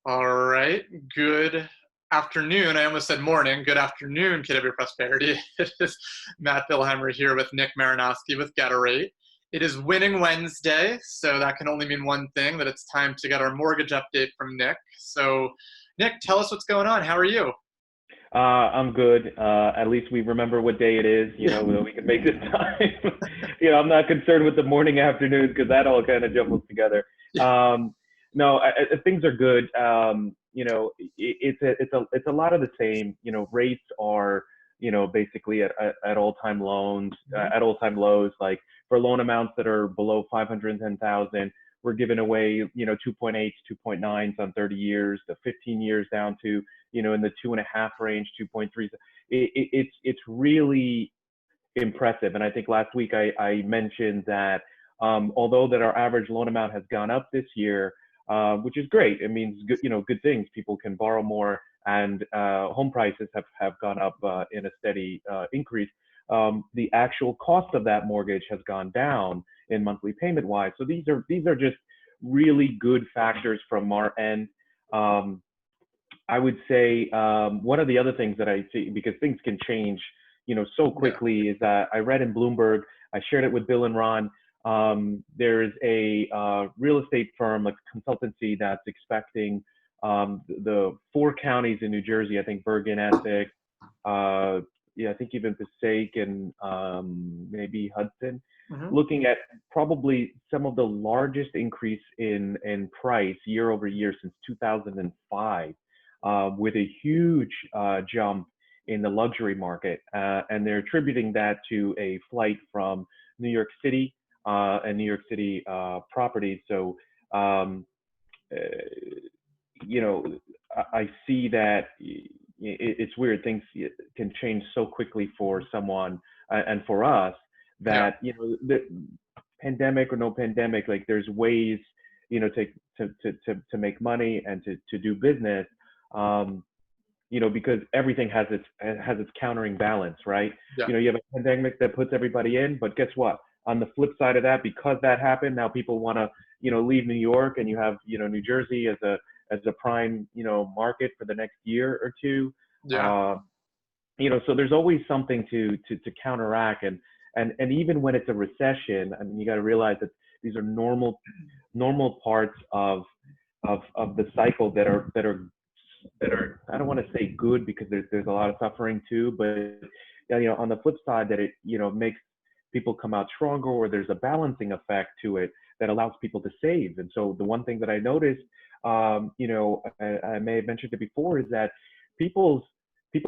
All right. Good afternoon. I almost said morning. Good afternoon, KW Prosperity. It is Matt Billheimer here with Nick Marenoski with Get a Rate. It is Winning Wednesday, so that can only mean one thing, that it's time to get our mortgage update from Nick. So, Nick, tell us what's going on. How are you? I'm good. At least we remember what day it is, we can make this time. I'm not concerned with the morning, afternoon, because that all kind of jumbles together. Um, no, things are good. It's a lot of the same. Rates are, basically at all-time loans, at all-time lows. Like for loan amounts that are below 510,000, we're giving away, 2.8s, 2.9s on 30 years, the 15 years down to, in the 2.5 range, 2.3s. It's really impressive. And I think last week I mentioned that although that our average loan amount has gone up this year, which is great. It means good things. People can borrow more, and home prices have gone up in a steady increase. The actual cost of that mortgage has gone down in monthly payment wise. So these are just really good factors from our end. I would say one of the other things that I see, because things can change, so quickly, is that I read in Bloomberg, I shared it with Bill and Ron. There's a real estate firm, like consultancy, that's expecting the 4 counties in New Jersey, I think Bergen, Essex, I think even Passaic and maybe Hudson, looking at probably some of the largest increase in price year over year since 2005, with a huge jump in the luxury market. And they're attributing that to a flight from New York City and New York City properties. So, I see that it's weird. Things can change so quickly for someone and for us that, the pandemic or no pandemic, like there's ways, to make money and to do business, because everything has its countering balance, right? Yeah. You have a pandemic that puts everybody in, but guess what? On the flip side of that, because that happened, now people want to, leave New York, and you have, New Jersey as a prime, market for the next year or two. Yeah. So there's always something to counteract, and even when it's a recession, I mean, you got to realize that these are normal parts of the cycle that are I don't want to say good, because there's a lot of suffering too, but on the flip side, that it makes people come out stronger, or there's a balancing effect to it that allows people to save. And so the one thing that I noticed, I may have mentioned it before, is that people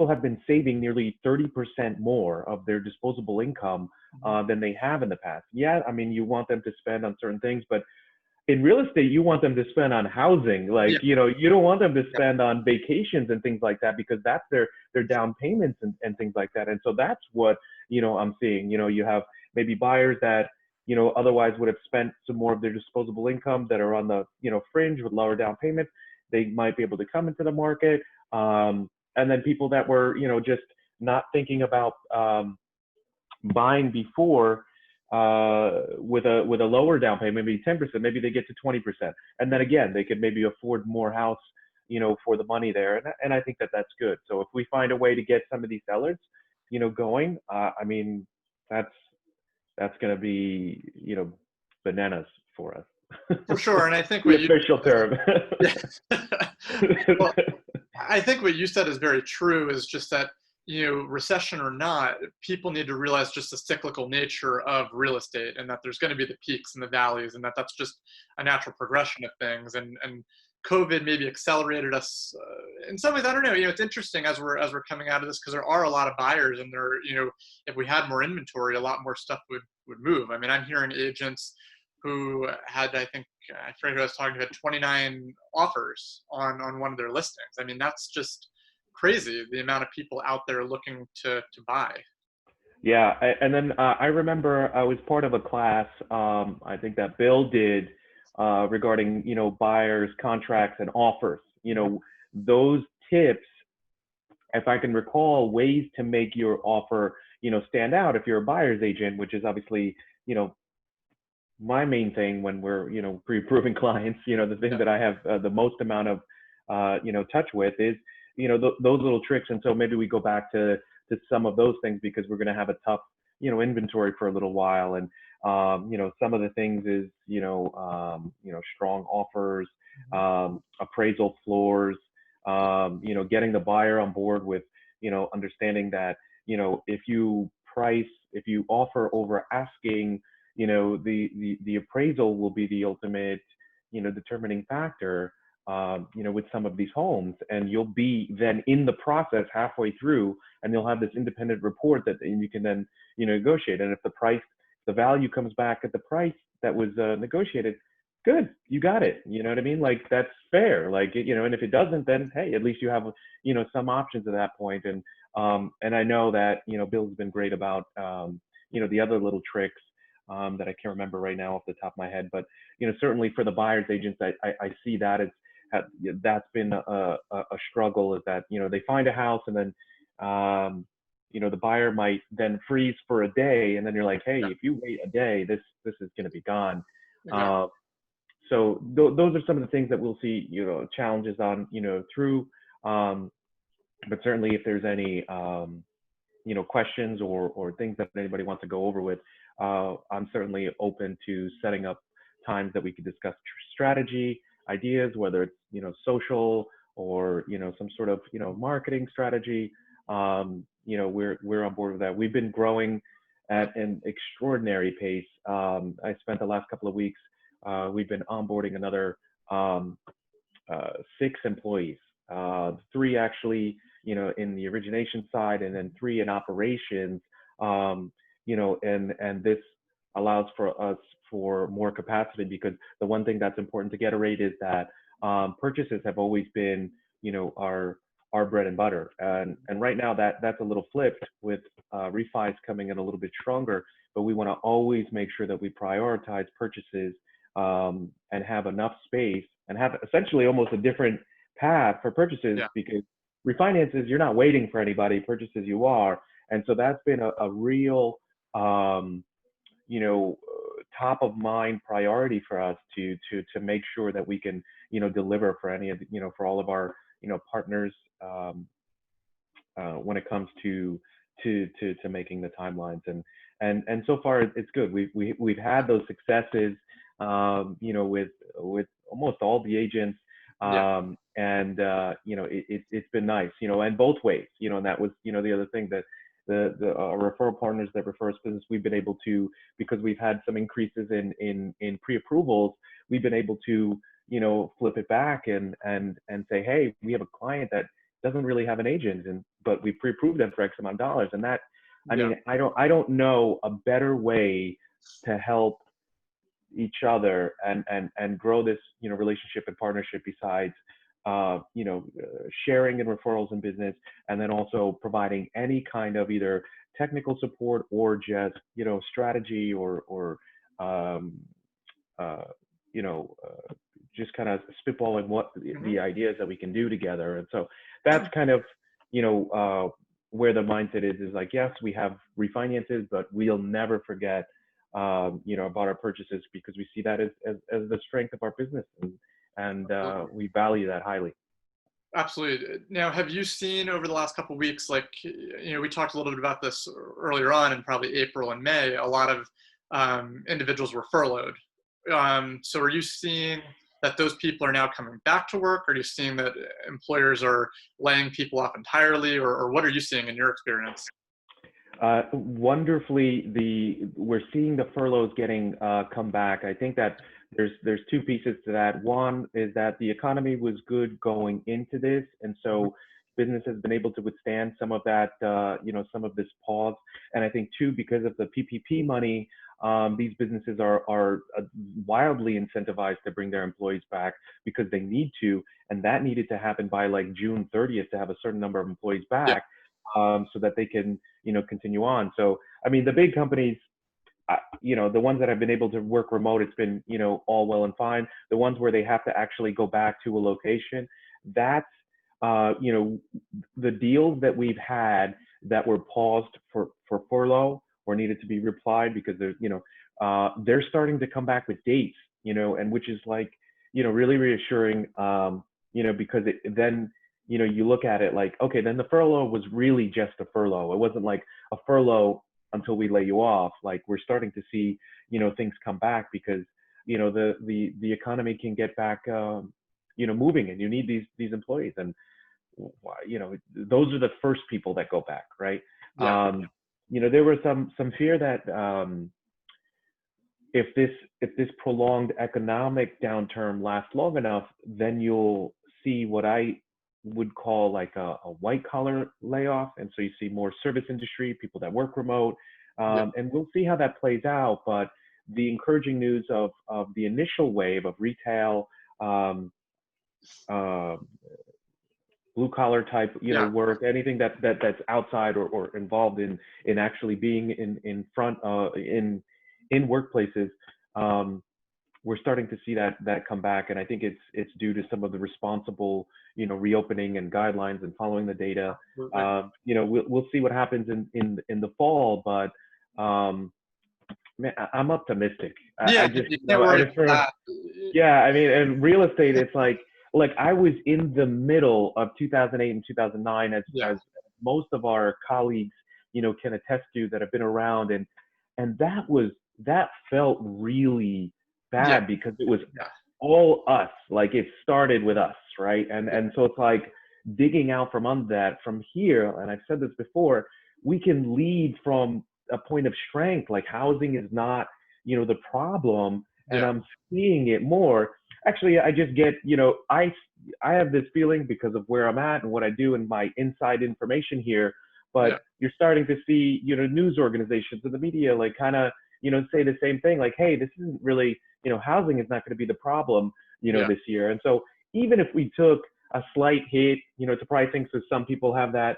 have been saving nearly 30% more of their disposable income than they have in the past. Yeah, I mean, you want them to spend on certain things, but in real estate, you want them to spend on housing. Like, you don't want them to spend on vacations and things like that, because that's their down payments and things like that. And so that's what, I'm seeing. You have maybe buyers that, otherwise would have spent some more of their disposable income, that are on the, fringe with lower down payments. They might be able to come into the market. And then people that were, just not thinking about buying before, with a lower down payment, maybe 10%, maybe they get to 20%, and then again they could maybe afford more house, for the money there, and I think that that's good. So if we find a way to get some of these sellers, going, I mean, that's going to be, bananas for us. For sure. And I think The what you official term. well, I think what you said is very true, is just that, recession or not, people need to realize just the cyclical nature of real estate, and that there's going to be the peaks and the valleys, and that's just a natural progression of things. And COVID maybe accelerated us in some ways. I don't know. It's interesting as we're coming out of this, because there are a lot of buyers, and there, if we had more inventory, a lot more stuff would move. I mean, I'm hearing agents who had, I think, I forget who I was talking to, had 29 offers on one of their listings. I mean, that's just crazy, the amount of people out there looking to buy. Yeah, and then I remember I was part of a class, I think that Bill did, regarding buyers, contracts, and offers. Those tips, if I can recall, ways to make your offer stand out if you're a buyer's agent, which is obviously my main thing when we're pre-approving clients. The thing that I have the most amount of touch with is, those little tricks. And so maybe we go back to some of those things because we're going to have a tough, inventory for a little while. And, some of the things is, strong offers, appraisal floors, getting the buyer on board with, understanding that, if you offer over asking, the appraisal will be the ultimate, determining factor, with some of these homes, and you'll be then in the process halfway through, and you'll have this independent report that you can then, negotiate. And if the value comes back at the price that was negotiated, good, you got it. You know what I mean? Like, that's fair. Like, and if it doesn't, then hey, at least you have, some options at that point. And I know that, Bill's been great about, the other little tricks that I can't remember right now off the top of my head, but, certainly for the buyer's agents, I see that as, that's been a struggle, is that, they find a house and then, the buyer might then freeze for a day, and then you're like, hey, if you wait a day, this is going to be gone. Exactly. So those are some of the things that we'll see, challenges on, through. But certainly, if there's any, questions or things that anybody wants to go over with, I'm certainly open to setting up times that we could discuss strategy, ideas, whether it's, social or, some sort of, marketing strategy. We're on board with that. We've been growing at an extraordinary pace. I spent the last couple of weeks, we've been onboarding another 6 employees, 3 actually, in the origination side, and then 3 in operations. And this allows for us for more capacity, because the one thing that's important to get right is that purchases have always been, our bread and butter. And right now that's a little flipped with refis coming in a little bit stronger, but we want to always make sure that we prioritize purchases, and have enough space and have essentially almost a different path for purchases, Yeah. because refinances, you're not waiting for anybody, purchases you are. And so that's been a real, top of mind priority for us to make sure that we can, deliver for any of the, for all of our, partners, when it comes to making the timelines. And so far it's good. We've had those successes, with almost all the agents. Yeah. It's been nice, and both ways, and that was, the other thing, that the referral partners that refer us business, we've been able to, because we've had some increases in pre-approvals, we've been able to, flip it back and say, hey, we have a client that doesn't really have an agent, but we pre-approved them for X amount of dollars. And that, I Yeah. mean, I don't know a better way to help each other and grow this, relationship and partnership, besides, sharing and referrals in business, and then also providing any kind of either technical support or just, strategy or just kind of spitballing what Mm-hmm. the ideas that we can do together. And so that's kind of, where the mindset is like, yes, we have refinances, but we'll never forget, about our purchases, because we see that as the strength of our business, and we value that highly. Absolutely. Now, have you seen over the last couple of weeks, like, we talked a little bit about this earlier on in probably April and May, a lot of individuals were furloughed. So are you seeing that those people are now coming back to work? Or are you seeing that employers are laying people off entirely? Or what are you seeing in your experience? Wonderfully, we're seeing the furloughs getting come back. I think that there's 2 pieces to that. One is that the economy was good going into this, and so business has been able to withstand some of that, some of this pause. And I think 2, because of the PPP money, these businesses are wildly incentivized to bring their employees back, because they need to, and that needed to happen by like June 30th to have a certain number of employees Yeah. back, so that they can, continue on. So, I mean, the big companies, the ones that have been able to work remote, it's been, all well and fine. The ones where they have to actually go back to a location, that's, the deals that we've had that were paused for furlough or needed to be replied, because they're starting to come back with dates, and which is like, really reassuring, because then, you look at it like, okay, then the furlough was really just a furlough. It wasn't like a furlough until we lay you off. Like we're starting to see, things come back because, the economy can get back, moving, and you need these employees. And, those are the first people that go back, right? Yeah. There was some fear that, if this prolonged economic downturn lasts long enough, then you'll see what I would call like a white collar layoff. And so you see more service industry, people that work remote. Yeah. And we'll see how that plays out. But the encouraging news of the initial wave of retail, uh, blue collar type, Yeah. work, anything that's outside or involved in actually being in front, in workplaces, we're starting to see that come back. And I think it's due to some of the responsible, reopening and guidelines and following the data. We'll see what happens in the fall, but man, I'm optimistic. Yeah. I just, You can't worry about that. yeah, I mean, and real estate, it's like I was in the middle of 2008 and 2009, Yeah. as most of our colleagues, can attest to that have been around, and that felt really Yeah. bad because it was Yeah. all us. Like it started with us, right? And Yeah. so it's like digging out from under that from here. And I've said this before, we can lead from a point of strength. Like housing is not, the problem, and Yeah. I'm seeing it more. Actually, I just get, I have this feeling because of where I'm at and what I do and my inside information here. But Yeah. you're starting to see, news organizations and the media like kind of, say the same thing. Like, hey, this isn't really, housing is not going to be the problem, Yeah. this year. And so even if we took a slight hit, to pricing, so some people have that,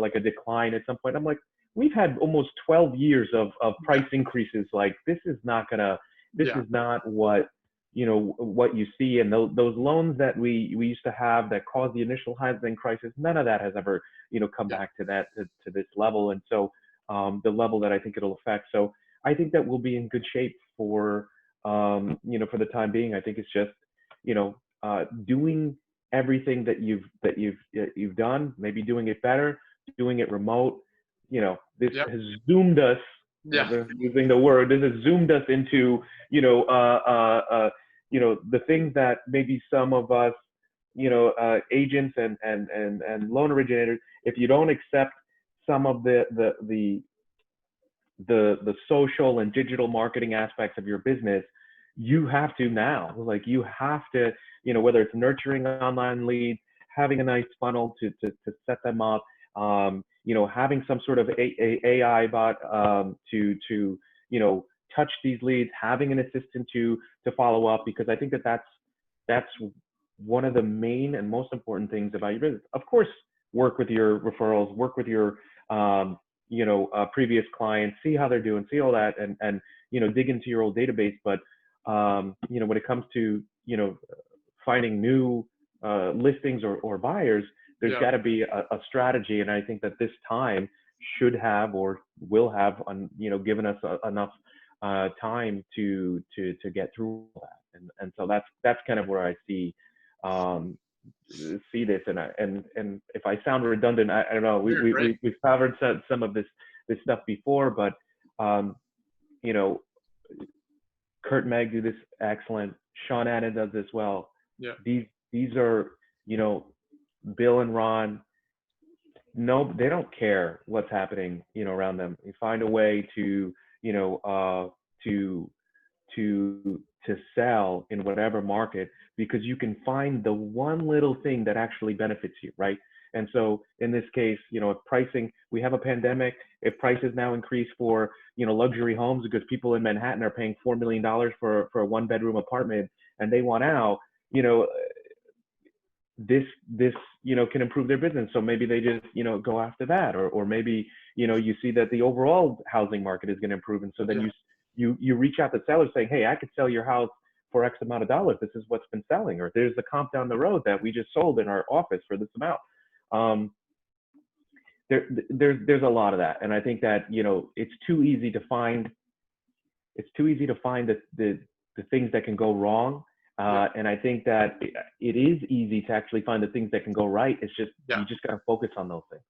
like a decline at some point. I'm like, we've had almost 12 years of price increases. Like this is not what, what you see. And those loans that we used to have that caused the initial housing crisis, none of that has ever, come Yeah. back to that, to this level. And so the level that I think it'll affect. So I think that we'll be in good shape for, for the time being. I think it's just, doing everything that you've done, maybe doing it better, doing it remote. This Yep. has zoomed us. Yeah. Using the word, this has zoomed us into, the things that maybe some of us, agents and loan originators, if you don't accept some of the social and digital marketing aspects of your business, you have to now. Like you have to, whether it's nurturing online leads, having a nice funnel to set them up, having some sort of AI bot to touch these leads, having an assistant to follow up, because I think that's one of the main and most important things about your business. Of course, work with your referrals, work with your previous clients, see how they're doing, see all that, and dig into your old database. But when it comes to finding new listings or buyers, there's Yeah. got to be a strategy. And I think that this time should have or will have given us enough time to get through that. And so that's kind of where I see this. And if I sound redundant, I don't know. We've covered some of this stuff before, but Kurt Meg do this excellent. Sean Annan does this well. Yeah. These are, Bill and Ron. No, they don't care what's happening, around them. You find a way to, to sell in whatever market, because you can find the one little thing that actually benefits you, right? And so in this case, if pricing, we have a pandemic, if prices now increase for, luxury homes because people in Manhattan are paying $4 million for a 1-bedroom apartment and they want out, this can improve their business. So maybe they just, go after that, or maybe, you see that the overall housing market is going to improve. And so then you reach out to sellers saying, hey, I could sell your house for X amount of dollars. This is what's been selling. Or there's the comp down the road that we just sold in our office for this amount. There's a lot of that. And I think that, it's too easy to find the things that can go wrong. Yeah. And I think that it is easy to actually find the things that can go right. It's just, Yeah. you just got to focus on those things.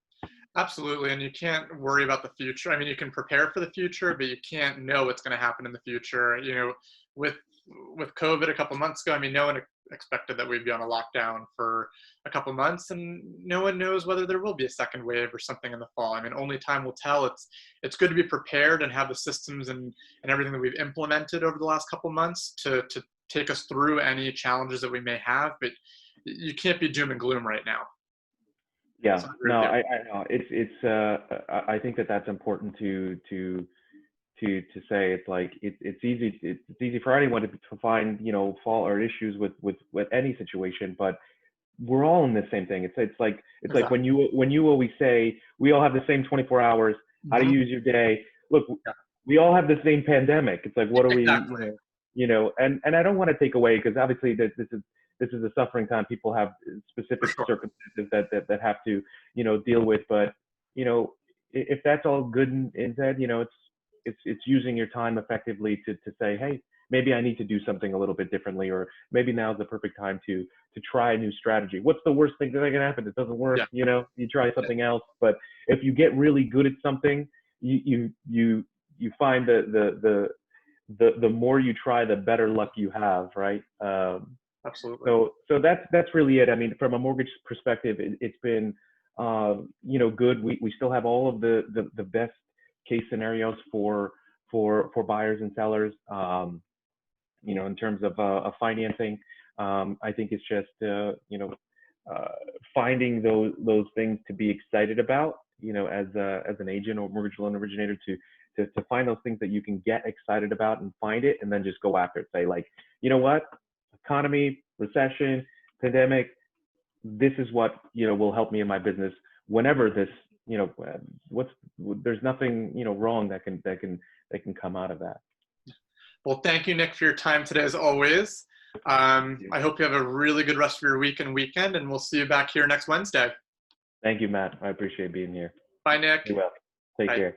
Absolutely, and you can't worry about the future. I mean, you can prepare for the future, but you can't know what's going to happen in the future. With with COVID a couple months ago, I mean, no one expected that we'd be on a lockdown for a couple months, and no one knows whether there will be a second wave or something in the fall. I mean, only time will tell. It's good to be prepared and have the systems and everything that we've implemented over the last couple months to take us through any challenges that we may have, but you can't be doom and gloom right now. Yeah, So I agree no, with you. I know I think that that's important to say. It's like it's easy for anyone to find, fault or issues with any situation, but we're all in the same thing. It's like Exactly. when you always say we all have the same 24 hours, how to Mhm. use your day. Look, Yeah. we all have the same pandemic. It's like, what are we, Exactly. and I don't want to take away, because obviously this is a suffering time. People have For specific sure. circumstances that have to, deal with. But, if that's all good and said, it's using your time effectively to say, hey, maybe I need to do something a little bit differently, or maybe now's the perfect time to try a new strategy. What's the worst thing that can happen? It doesn't work, Yeah. you try Yeah. something else. But if you get really good at something, you find the more you try, the better luck you have, right? Absolutely. So that's really it. I mean, from a mortgage perspective, it's been, good. We still have all of the best case scenarios for buyers and sellers. In terms of financing, I think it's just, finding those things to be excited about, as an agent or mortgage loan originator, to find those things that you can get excited about and find it, and then just go after it. Say, like, you know what, economy, recession, pandemic, this is what, will help me in my business whenever this, what's there's nothing, wrong that can come out of that. Well, thank you, Nick, for your time today, as always. I hope you have a really good rest of your week and weekend, and we'll see you back here next Wednesday. Thank you, Matt. I appreciate being here. Bye, Nick. You will. Take Bye. care.